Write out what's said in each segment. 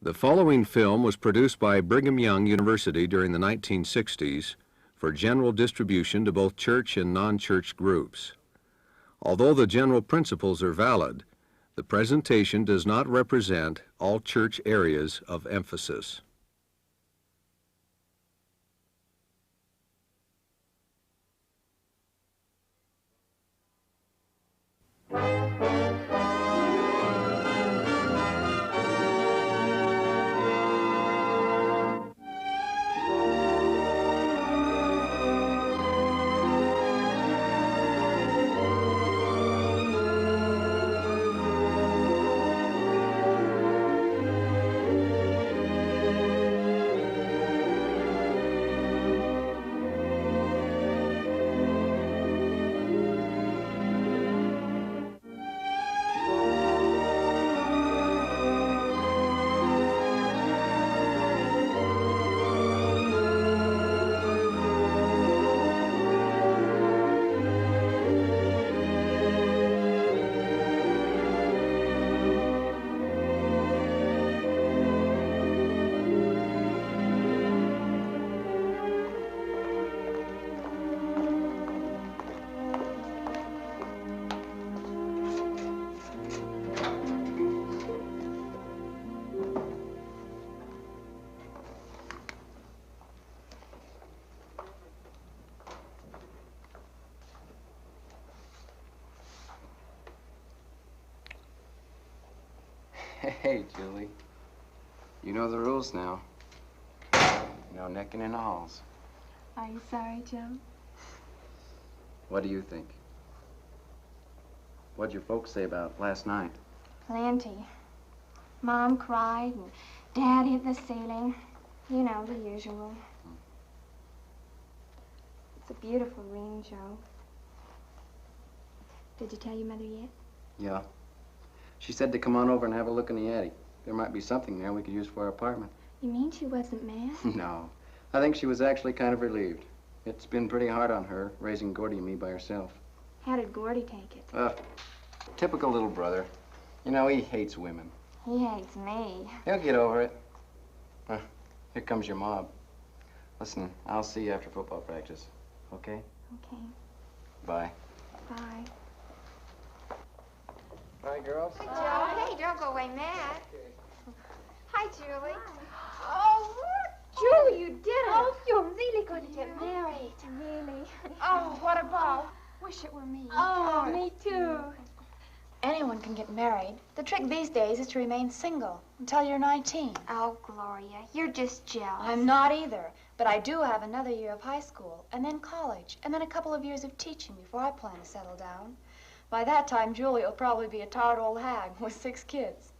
The following film was produced by Brigham Young University during the 1960s for general distribution to both church and non-church groups. Although the general principles are valid, the presentation does not represent all church areas of emphasis. Hey, Julie. You know the rules now. No necking in the halls. Are you sorry, Joe? What do you think? What'd your folks say about last night? Plenty. Mom cried and Dad hit the ceiling. You know, the usual. It's a beautiful ring, Joe. Did you tell your mother yet? Yeah. She said to come on over and have a look in the attic. There might be something there we could use for our apartment. You mean she wasn't mad? No. I think she was actually kind of relieved. It's been pretty hard on her, raising Gordy and me by herself. How did Gordy take it? Typical little brother. You know, he hates women. He hates me. He'll get over it. Here comes your mob. Listen, I'll see you after football practice. Okay? Okay. Bye. Bye. Hi, girls. Hey, Joe. Hey, don't go away mad. Hi, Julie. Oh, look. Julie, you did it. Oh, you're really going to get married. Really? Oh, what a ball. Wish it were me. Oh, me too. Anyone can get married. The trick these days is to remain single until you're 19. Oh, Gloria, you're just jealous. I'm not either, but I do have another year of high school, and then college, and then a couple of years of teaching before I plan to settle down. By that time, Julie will probably be a tired old hag with 6 kids.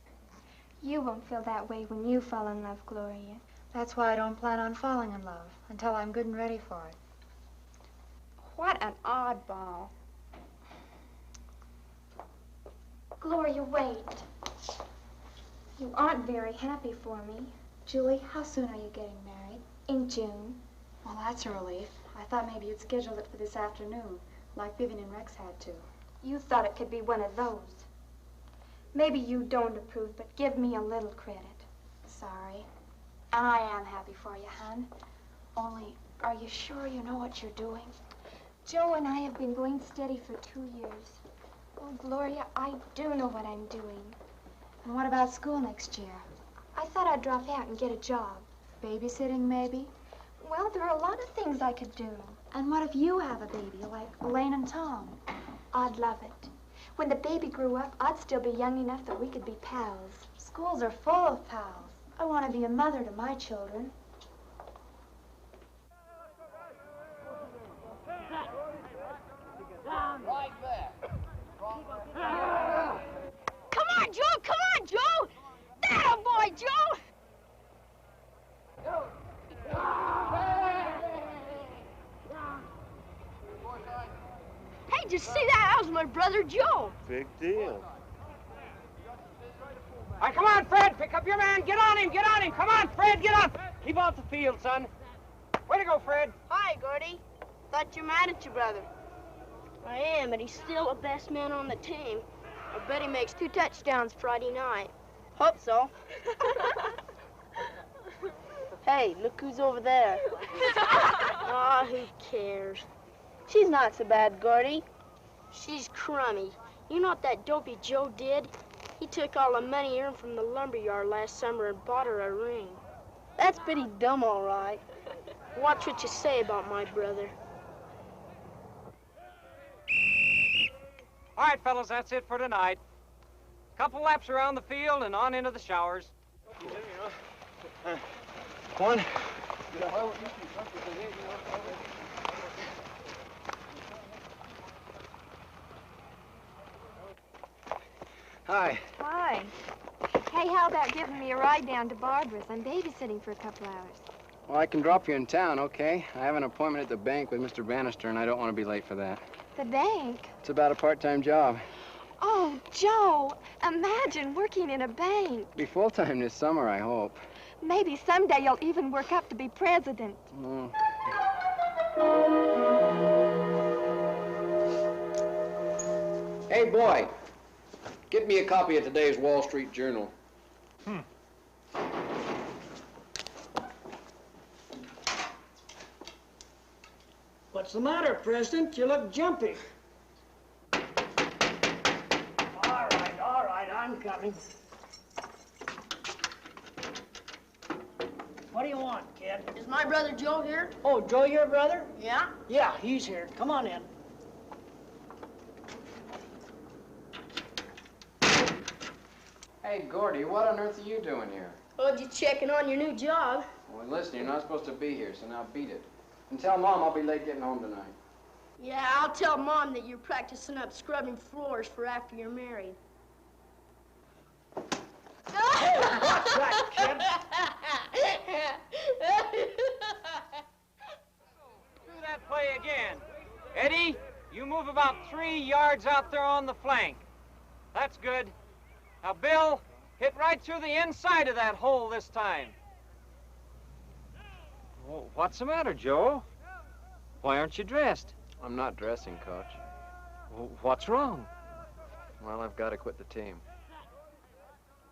You won't feel that way when you fall in love, Gloria. That's why I don't plan on falling in love until I'm good and ready for it. What an oddball. Gloria, wait. You aren't very happy for me. Julie, how soon are you getting married? In June. Well, that's a relief. I thought maybe you'd schedule it for this afternoon, like Vivian and Rex had to. You thought it could be one of those. Maybe you don't approve, but give me a little credit. Sorry. And I am happy for you, hon. Only, are you sure you know what you're doing? Joe and I have been going steady for 2 years. Oh, Gloria, I do know what I'm doing. And what about school next year? I thought I'd drop out and get a job. Babysitting, maybe? Well, there are a lot of things I could do. And what if you have a baby, like Elaine and Tom? I'd love it. When the baby grew up, I'd still be young enough that we could be pals. Schools are full of pals. I want to be a mother to my children. Come on, Joe. Come on, Joe. That a boy, Joe. Hey, just see that? That was my brother, Joe. Big deal. All right, come on, Fred. Pick up your man. Get on him. Get on him. Come on, Fred. Get up. Keep off the field, son. Way to go, Fred. Hi, Gordy. Thought you're mad at your brother. I am, but he's still the best man on the team. I bet he makes 2 touchdowns Friday night. Hope so. Hey, look who's over there. Aw, who cares? She's not so bad, Gordy. She's crummy. You know what that dopey Joe did? He took all the money he earned from the lumberyard last summer and bought her a ring. That's pretty dumb, all right. Watch what you say about my brother. All right, fellas, that's it for tonight. Couple laps around the field and on into the showers. One. Hi. Hi. Hey, how about giving me a ride down to Barbara's? I'm babysitting for a couple hours. Well, I can drop you in town, okay? I have an appointment at the bank with Mr. Bannister, and I don't want to be late for that. The bank? It's about a part-time job. Oh, Joe, imagine working in a bank. Be full-time this summer, I hope. Maybe someday you'll even work up to be president. Oh. Hey, boy. Get me a copy of today's Wall Street Journal. What's the matter, President? You look jumpy. All right, I'm coming. What do you want, kid? Is my brother Joe here? Oh, Joe, your brother? Yeah? Yeah, he's here. Come on in. Hey, Gordy, what on earth are you doing here? Oh, just checking on your new job. Well, listen, you're not supposed to be here, so now beat it. And tell Mom I'll be late getting home tonight. Yeah, I'll tell Mom that you're practicing up scrubbing floors for after you're married. Hey, what's that, kid? Do that play again. Eddie, you move about 3 yards out there on the flank. That's good. Now, Bill, hit right through the inside of that hole this time. Oh, what's the matter, Joe? Why aren't you dressed? I'm not dressing, Coach. What's wrong? Well, I've got to quit the team.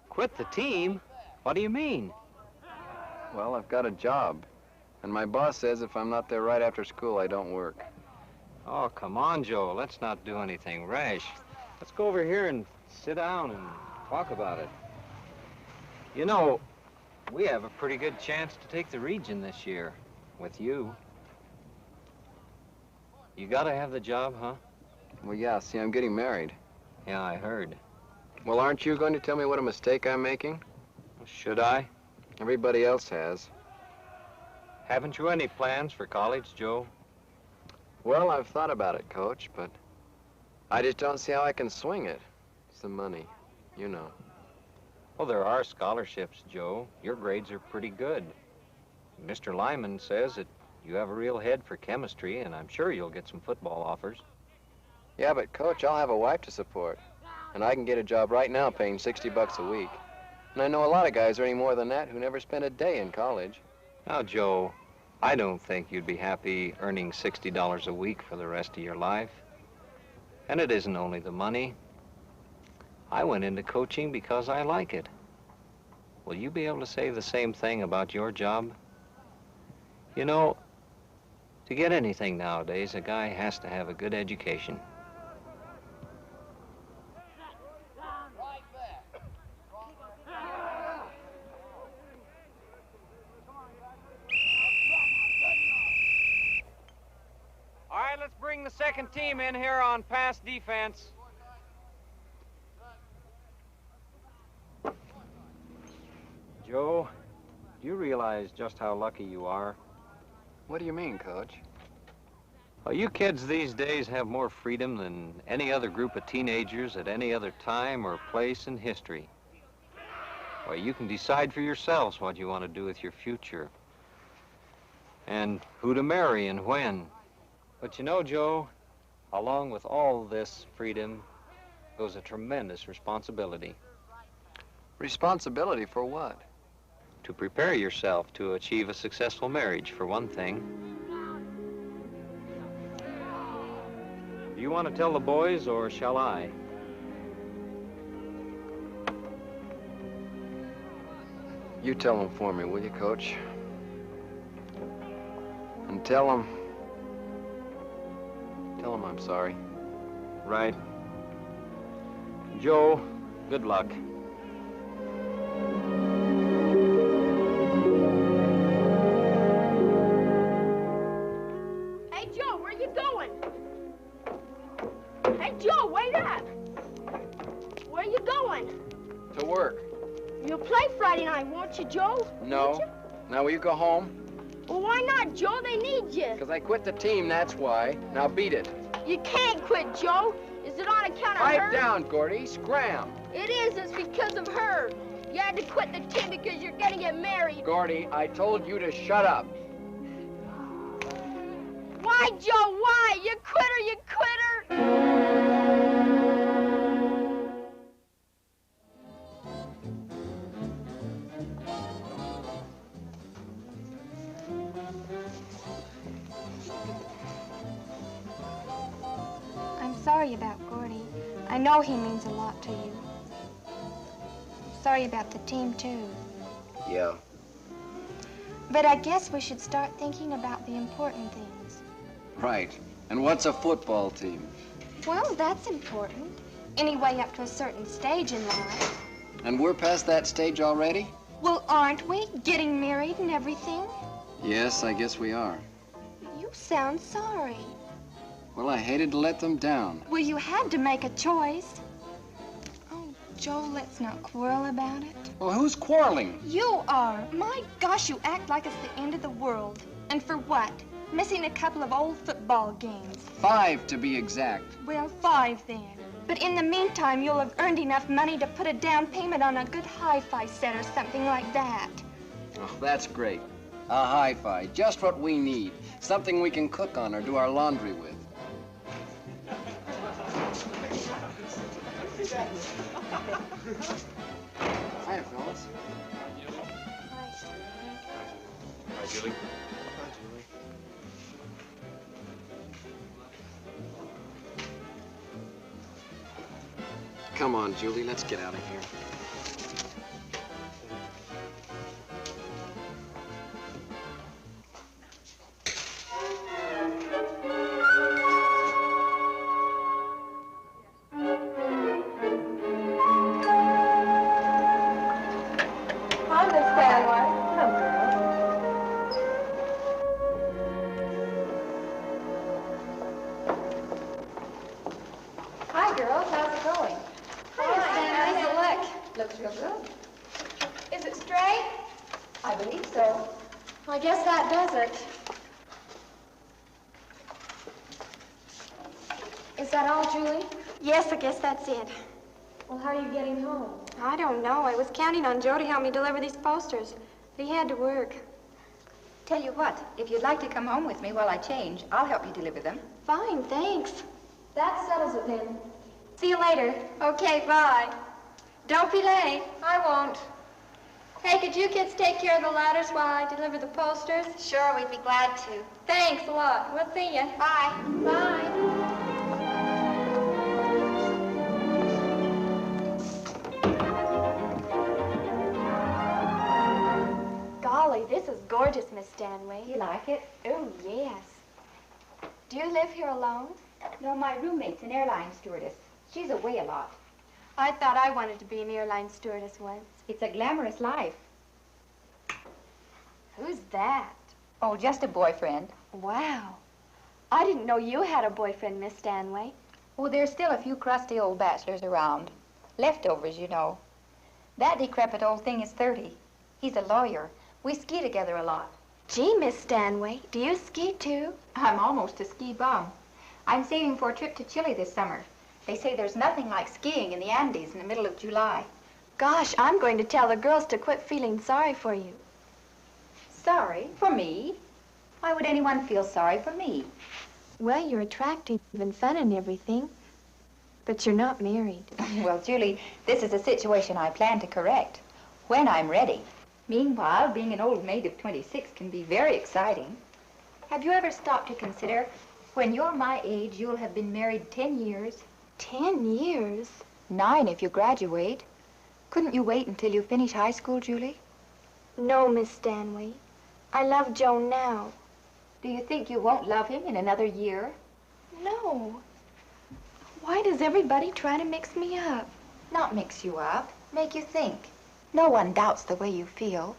Quit the team? What do you mean? Well, I've got a job. And my boss says if I'm not there right after school, I don't work. Oh, come on, Joe. Let's not do anything rash. Let's go over here and sit down and talk about it. You know, we have a pretty good chance to take the region this year with you. You gotta have the job, huh? Well, yeah, see, I'm getting married. Yeah, I heard. Well, aren't you going to tell me what a mistake I'm making? Should I? Everybody else has. Haven't you any plans for college, Joe? Well, I've thought about it, Coach, but I just don't see how I can swing it. It's the money, you know. Well, there are scholarships, Joe. Your grades are pretty good. Mr. Lyman says that you have a real head for chemistry, and I'm sure you'll get some football offers. Yeah, but, Coach, I'll have a wife to support. And I can get a job right now paying $60 a week. And I know a lot of guys earning more than that who never spent a day in college. Now, Joe, I don't think you'd be happy earning $60 a week for the rest of your life. And it isn't only the money. I went into coaching because I like it. Will you be able to say the same thing about your job? You know, to get anything nowadays, a guy has to have a good education. All right, let's bring the second team in here on pass defense. Joe, do you realize just how lucky you are? What do you mean, Coach? Well, you kids these days have more freedom than any other group of teenagers at any other time or place in history. Well, you can decide for yourselves what you want to do with your future and who to marry and when. But you know, Joe, along with all this freedom goes a tremendous responsibility. Responsibility for what? To prepare yourself to achieve a successful marriage, for one thing. Do you want to tell the boys, or shall I? You tell them for me, will you, Coach? And tell him I'm sorry. Right. Joe, good luck. Hey, Joe, where you going? Hey, Joe, wait up. Where you going? To work. You'll play Friday night, won't you, Joe? No. Won't you? Now, will you go home? Well, why not, Joe? They need you. Because I quit the team, that's why. Now, beat it. You can't quit, Joe. Is it on account of Pipe her? down, Gordy. Scram. It is. It's because of her. You had to quit the team because you're gonna get married. Gordy, I told you to shut up. Why, Joe? Why? You quitter, you quitter. I'm sorry about Gordy. I know he means a lot to you. Sorry about the team, too. Yeah. But I guess we should start thinking about the important things. Right. And what's a football team? Well, that's important. Anyway, up to a certain stage in life. And we're past that stage already? Well, aren't we? Getting married and everything? Yes, I guess we are. You sound sorry. Well, I hated to let them down. Well, you had to make a choice. Oh, Joe, let's not quarrel about it. Well, who's quarreling? You are. My gosh, you act like it's the end of the world. And for what? Missing a couple of old football games. 5 to be exact. Well, 5 then. But in the meantime, you'll have earned enough money to put a down payment on a good hi-fi set or something like that. Oh, that's great. A hi-fi, just what we need. Something we can cook on or do our laundry with. Hiya, fellas. Hi, Julie. Come on, Julie, let's get out of here. Hi, Miss Stanley. Come, girl. Hi, girls. How's it going? Hi, Stanley. How's it look? Looks real good. Is it straight? I believe so. I guess that does it. Is that all, Julie? Yes, I guess that's it. Well, how are you getting home? I don't know. I was counting on Joe to help me deliver these posters. But he had to work. Tell you what, if you'd like to come home with me while I change, I'll help you deliver them. Fine, thanks. That settles it then. See you later. Okay, bye. Don't be late. I won't. Hey, could you kids take care of the ladders while I deliver the posters? Sure, we'd be glad to. Thanks a lot. We'll see you. Bye. Bye. Golly, this is gorgeous, Miss Stanley. You like it? Oh, yes. Do you live here alone? No, my roommate's an airline stewardess. She's away a lot. I thought I wanted to be an airline stewardess once. It's a glamorous life. Who's that? Oh, just a boyfriend. Wow. I didn't know you had a boyfriend, Miss Stanley. Oh, there's still a few crusty old bachelors around. Leftovers, you know. That decrepit old thing is 30. He's a lawyer. We ski together a lot. Gee, Miss Stanley, do you ski too? I'm almost a ski bum. I'm saving for a trip to Chile this summer. They say there's nothing like skiing in the Andes in the middle of July. Gosh, I'm going to tell the girls to quit feeling sorry for you. Sorry? For me? Why would anyone feel sorry for me? Well, you're attractive and fun and everything, but you're not married. Well, Julie, this is a situation I plan to correct when I'm ready. Meanwhile, being an old maid of 26 can be very exciting. Have you ever stopped to consider, when you're my age, you'll have been married 10 years? 10 years? 9 if you graduate. Couldn't you wait until you finish high school, Julie? No, Miss Stanley. I love Joe now. Do you think you won't love him in another year? No. Why does everybody try to mix me up? Not mix you up, make you think. No one doubts the way you feel.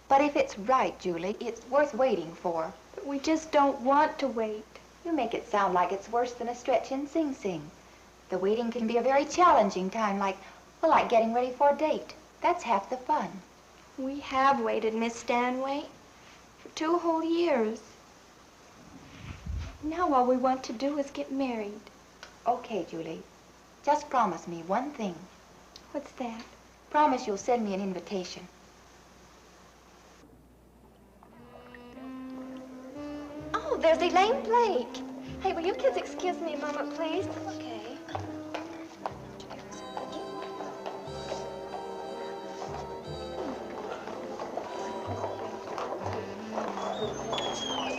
But if it's right, Julie, it's worth waiting for. But we just don't want to wait. You make it sound like it's worse than a stretch in Sing Sing. The waiting can be a very challenging time, like getting ready for a date. That's half the fun. We have waited, Miss Stanway, for 2 whole years. Now all we want to do is get married. Okay, Julie. Just promise me one thing. What's that? Promise you'll send me an invitation. Oh, there's Elaine Blake. Hey, will you kids excuse me a moment, please? Okay.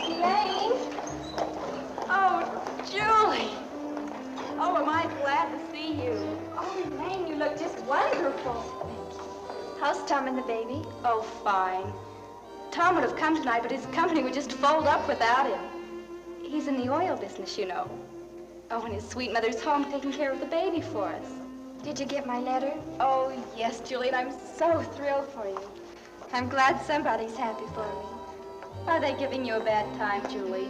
Elaine! Oh, Julie! Oh, am I glad to see you. Oh, Elaine, you look just wonderful. How's Tom and the baby? Oh, fine. Tom would have come tonight, but his company would just fold up without him. He's in the oil business, you know. Oh, and his sweet mother's home taking care of the baby for us. Did you get my letter? Oh, yes, Julie, and I'm so thrilled for you. I'm glad somebody's happy for me. Are they giving you a bad time, Julie?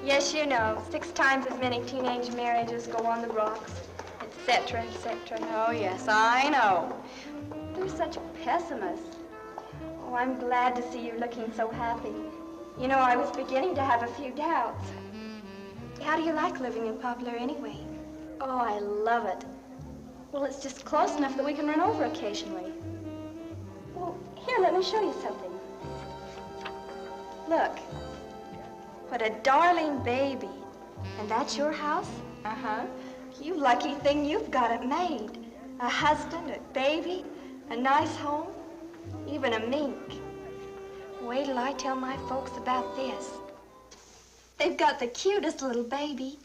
Yes, you know, 6 times as many teenage marriages go on the rocks, etc., etc. Oh, yes, I know. They're such pessimists. Oh, I'm glad to see you looking so happy. You know, I was beginning to have a few doubts. How do you like living in Poplar anyway? Oh, I love it. Well, it's just close enough that we can run over occasionally. Well, here, let me show you something. Look. What a darling baby. And that's your house? Uh-huh. You lucky thing, you've got it made. A husband, a baby, a nice home, even a mink. Wait till I tell my folks about this. They've got the cutest little baby.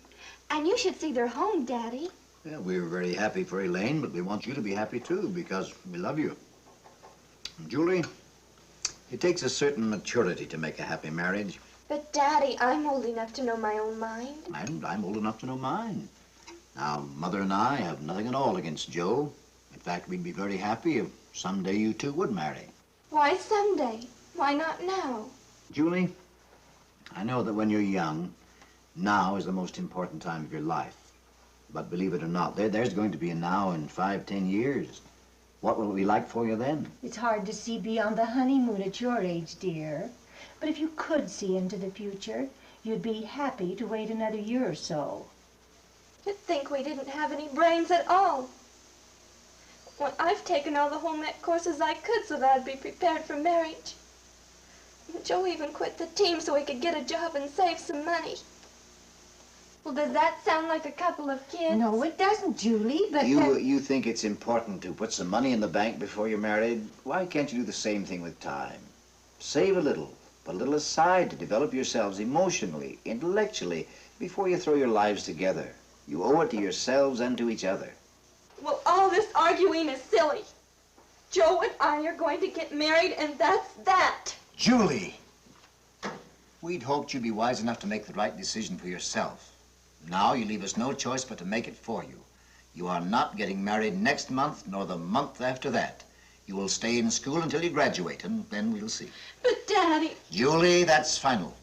And you should see their home, Daddy. Yeah, we're very happy for Elaine, but we want you to be happy too, because we love you. And Julie, it takes a certain maturity to make a happy marriage. But, Daddy, I'm old enough to know my own mind. And I'm old enough to know mine. Now, Mother and I have nothing at all against Joe. In fact, we'd be very happy if someday you two would marry. Why someday? Why not now? Julie, I know that when you're young, now is the most important time of your life. But believe it or not, there's going to be a now in 5, 10 years. What will it be like for you then? It's hard to see beyond the honeymoon at your age, dear. But if you could see into the future, you'd be happy to wait another year or so. You'd think we didn't have any brains at all. Well, I've taken all the home ec courses I could so that I'd be prepared for marriage. Joe even quit the team so he could get a job and save some money. Well, does that sound like a couple of kids? No, it doesn't, Julie, but... You think it's important to put some money in the bank before you're married? Why can't you do the same thing with time? Save a little, put a little aside to develop yourselves emotionally, intellectually, before you throw your lives together. You owe it to yourselves and to each other. Well, all this arguing is silly. Joe and I are going to get married, and that's that. Julie! We'd hoped you'd be wise enough to make the right decision for yourself. Now you leave us no choice but to make it for you. You are not getting married next month, nor the month after that. You will stay in school until you graduate, and then we'll see. But, Daddy... Julie, that's final.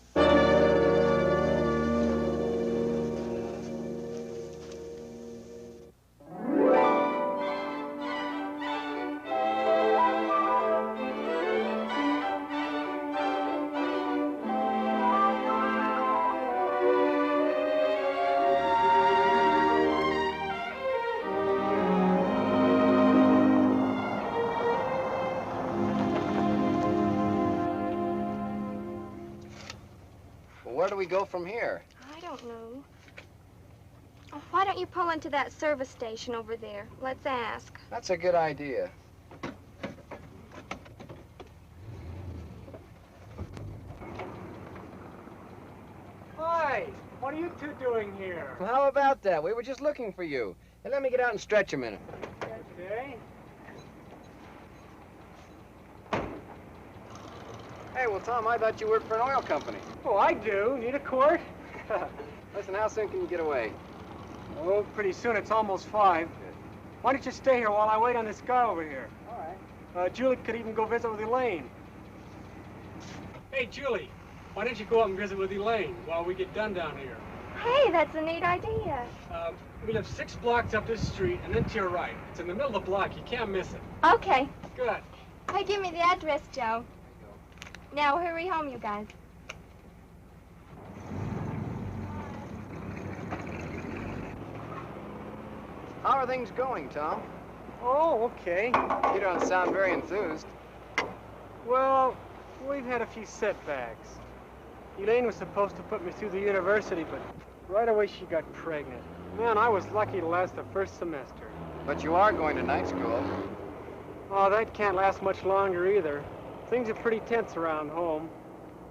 Where do we go from here? I don't know. Oh, why don't you pull into that service station over there? Let's ask. That's a good idea. Hi, what are you two doing here? Well, how about that? We were just looking for you. Hey, let me get out and stretch a minute. Okay. Hey, well, Tom, I thought you worked for an oil company. Oh, I do. Need a quart? Listen, how soon can you get away? Oh, pretty soon. It's almost 5. Why don't you stay here while I wait on this guy over here? All right. Julie could even go visit with Elaine. Hey, Julie, why don't you go up and visit with Elaine while we get done down here? Hey, that's a neat idea. We live 6 blocks up this street and then to your right. It's in the middle of the block. You can't miss it. Okay. Good. Hey, give me the address, Joe. Now, hurry home, you guys. How are things going, Tom? Oh, okay. You don't sound very enthused. Well, we've had a few setbacks. Elaine was supposed to put me through the university, but right away she got pregnant. Man, I was lucky to last the first semester. But you are going to night school. Oh, that can't last much longer either. Things are pretty tense around home.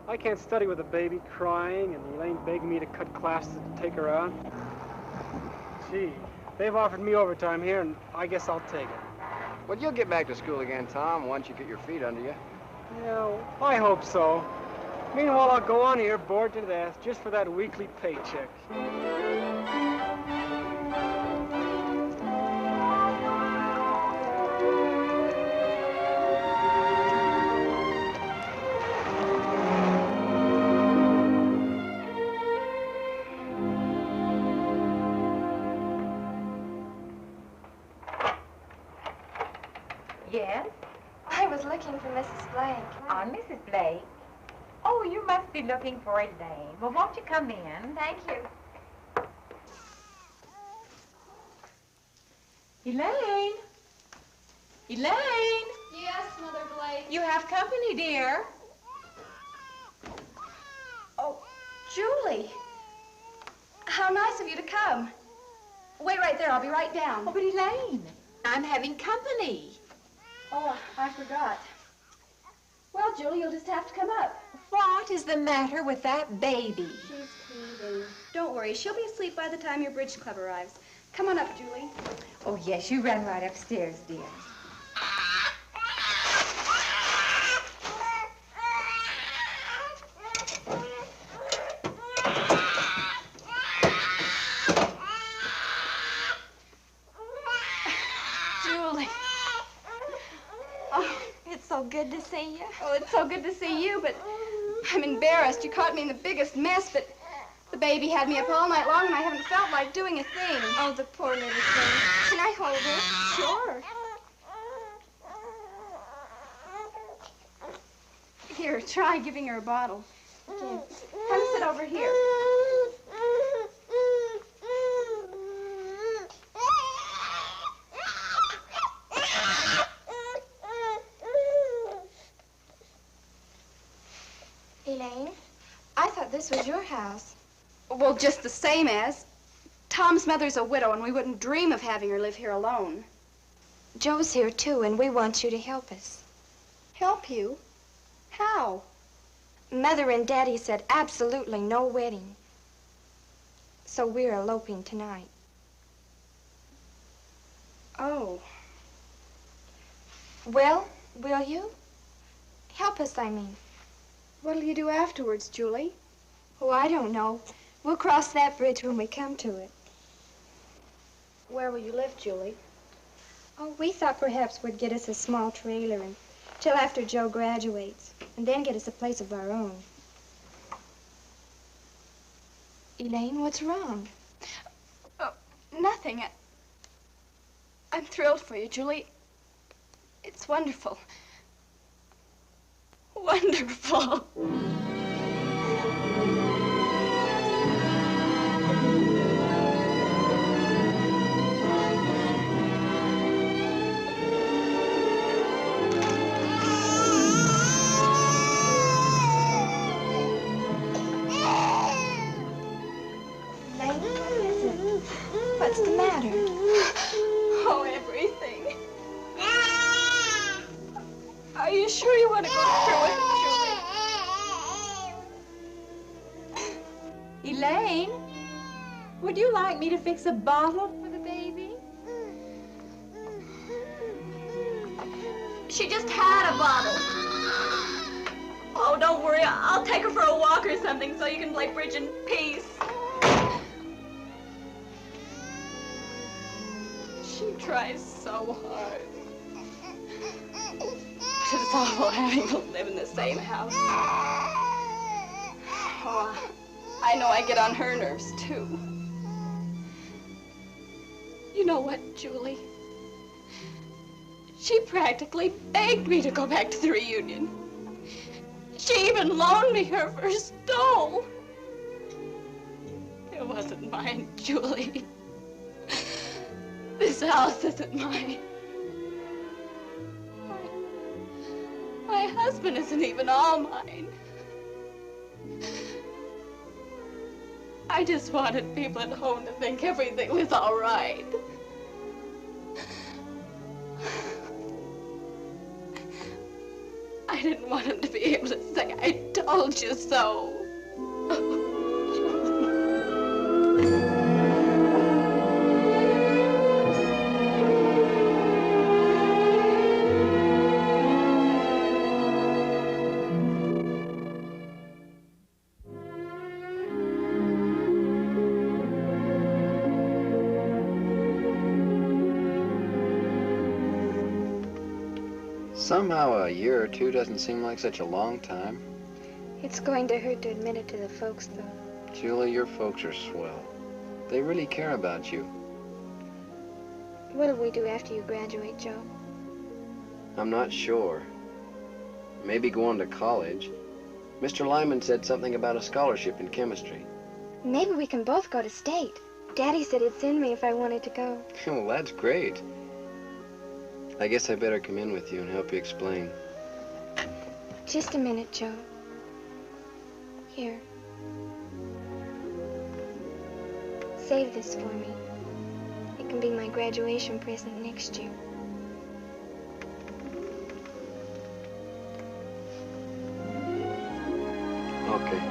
I can't study with a baby crying, and Elaine begged me to cut classes to take her out. Gee, they've offered me overtime here, and I guess I'll take it. Well, you'll get back to school again, Tom, once you get your feet under you. Yeah, I hope so. Meanwhile, I'll go on here bored to death just for that weekly paycheck. Yes? I was looking for Mrs. Blake. Mrs. Blake. Oh, you must be looking for Elaine. Well, won't you come in? Thank you. Elaine? Elaine? Yes, Mother Blake. You have company, dear. Oh, Julie. How nice of you to come. Wait right there. I'll be right down. Oh, but Elaine, I'm having company. Oh, I forgot. Well, Julie, you'll just have to come up. What is the matter with that baby? She's teething. Don't worry. She'll be asleep by the time your bridge club arrives. Come on up, Julie. Oh, yes, you run right upstairs, dear. Julie. Oh, it's so good to see you. Oh, it's so good to see you, but I'm embarrassed. You caught me in the biggest mess, but the baby had me up all night long, and I haven't felt like doing a thing. Oh, the poor little thing. Can I hold her? Sure. Here, try giving her a bottle. Here. Come sit over here. Elaine, I thought this was your house. Well, just the same as. Tom's mother's a widow, and we wouldn't dream of having her live here alone. Joe's here, too, and we want you to help us. Help you? How? Mother and Daddy said absolutely no wedding. So we're eloping tonight. Oh. Well, will you? Help us, I mean. What'll you do afterwards, Julie? Oh, I don't know. We'll cross that bridge when we come to it. Where will you live, Julie? Oh, we thought perhaps we'd get us a small trailer until after Joe graduates, and then get us a place of our own. Elaine, what's wrong? Oh, nothing. I'm thrilled for you, Julie. It's wonderful. Wonderful. What's the matter? Oh, everything. Are you sure you want to go through with it, Julie? Elaine, would you like me to fix a bottle for the baby? She just had a bottle. Oh, don't worry. I'll take her for a walk or something so you can play bridge in peace. She tries so hard. But it's awful having to live in the same house. Oh, I know I get on her nerves, too. You know what, Julie? She practically begged me to go back to the reunion. She even loaned me her first doll. It wasn't mine, Julie. This house isn't mine. My husband isn't even all mine. I just wanted people at home to think everything was all right. I didn't want him to be able to say, I told you so. Somehow a year or two doesn't seem like such a long time. It's going to hurt to admit it to the folks, though. Julie, your folks are swell. They really care about you. What'll we do after you graduate, Joe? I'm not sure. Maybe go on to college. Mr. Lyman said something about a scholarship in chemistry. Maybe we can both go to state. Daddy said he'd send me if I wanted to go. Well, that's great. I guess I better come in with you and help you explain. Just a minute, Joe. Here. Save this for me. It can be my graduation present next year. Okay.